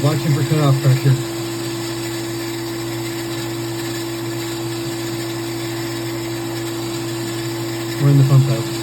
watching for cutoff pressure. We're in the pump house.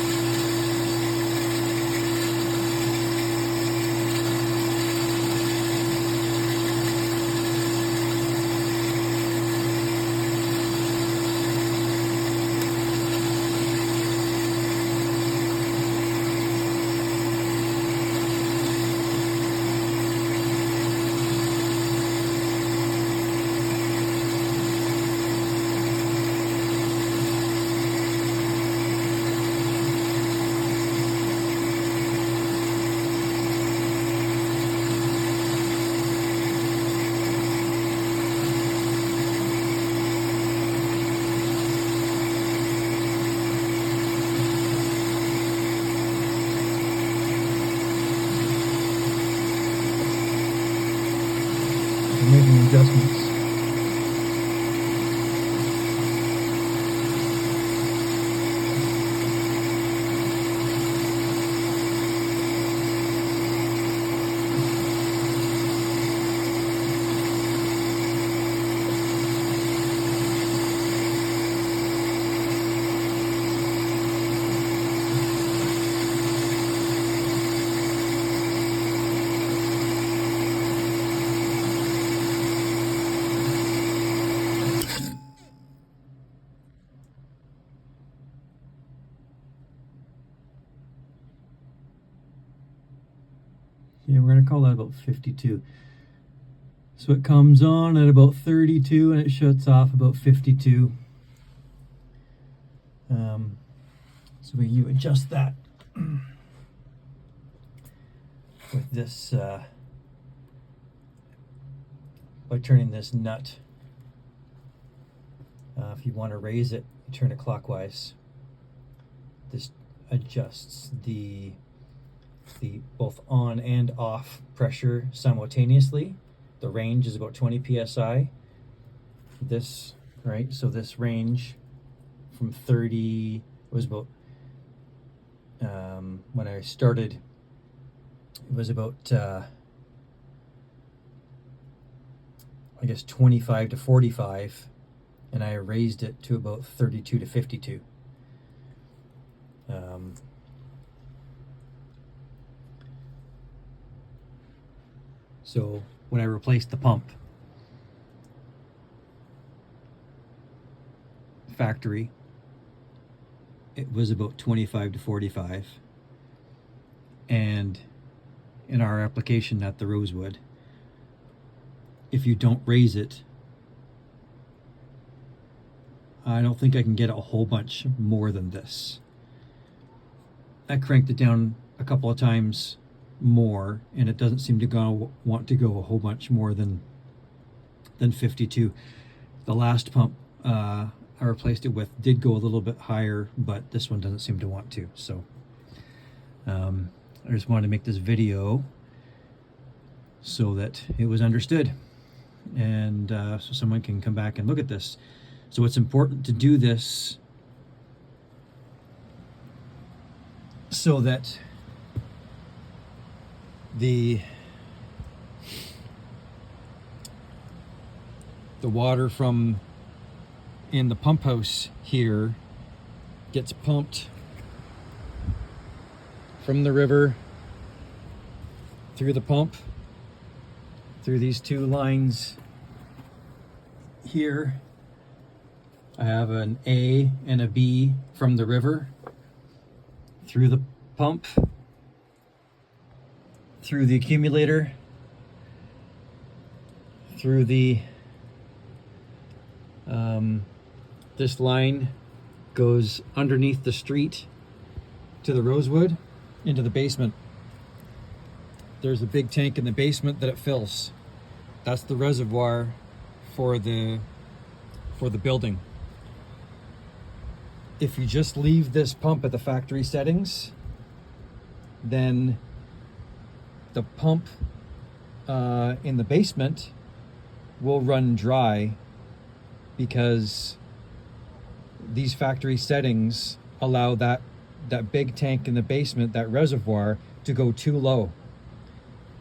Making adjustments. Yeah, we're going to call that about 52. So it comes on at about 32 and it shuts off about 52. So you adjust that with this by turning this nut. If you want to raise it, you turn it clockwise. This adjusts the both on and off pressure simultaneously. The range is about 20 psi. This, right, so this range from 30 was about, when I started, it was about, I guess 25 to 45, and I raised it to about 32 to 52. So when I replaced the pump, factory, it was about 25 to 45. And in our application at the Rosewood, if you don't raise it, I don't think I can get a whole bunch more than this. I cranked it down a couple of times more, and it doesn't seem to want to go a whole bunch more than 52. The last pump I replaced it with did go a little bit higher, but this one doesn't seem to want to. So I just wanted to make this video so that it was understood, and so someone can come back and look at this. So it's important to do this so that the water from in the pump house here gets pumped from the river through the pump, through these two lines here. I have an A and a B from the river through the pump, through the accumulator, through the this line goes underneath the street to the Rosewood into the basement. There's a big tank in the basement that it fills. That's the reservoir for the building. If you just leave this pump at the factory settings, then the pump in the basement will run dry, because these factory settings allow that big tank in the basement, that reservoir, to go too low.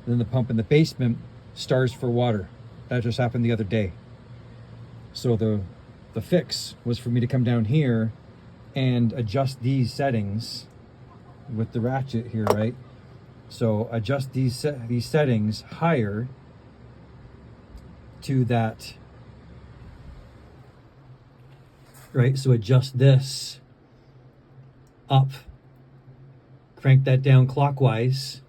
Then the pump in the basement stars for water. That just happened the other day. So the fix was for me to come down here and adjust these settings with the ratchet here, right? So adjust these settings higher to that, right? So adjust this up, crank that down clockwise.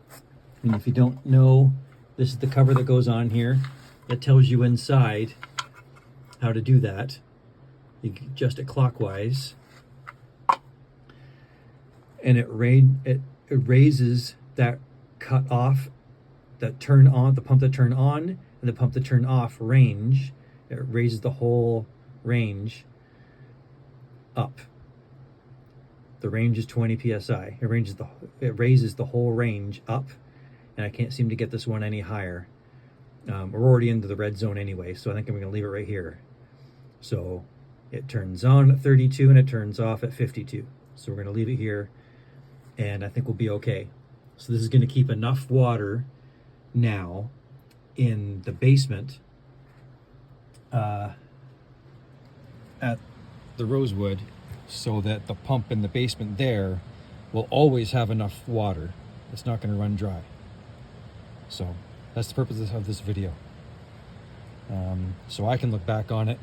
And if you don't know, this is the cover that goes on here that tells you inside how to do that. You can adjust it clockwise, and it raises that cut off, that turn on, the pump that turn on and the pump that turn off range. It raises the whole range up. The range is 20 psi. It raises the whole range up, and I can't seem to get this one any higher. We're already into the red zone anyway, so I think I'm going to leave it right here. So it turns on at 32 and it turns off at 52. So we're going to leave it here, and I think we'll be okay. So this is going to keep enough water now in the basement at the Rosewood, so that the pump in the basement there will always have enough water. It's not going to run dry. So that's the purpose of this video. So I can look back on it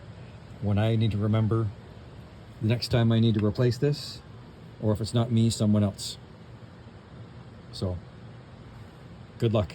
when I need to remember the next time I need to replace this, or if it's not me, someone else. So good luck.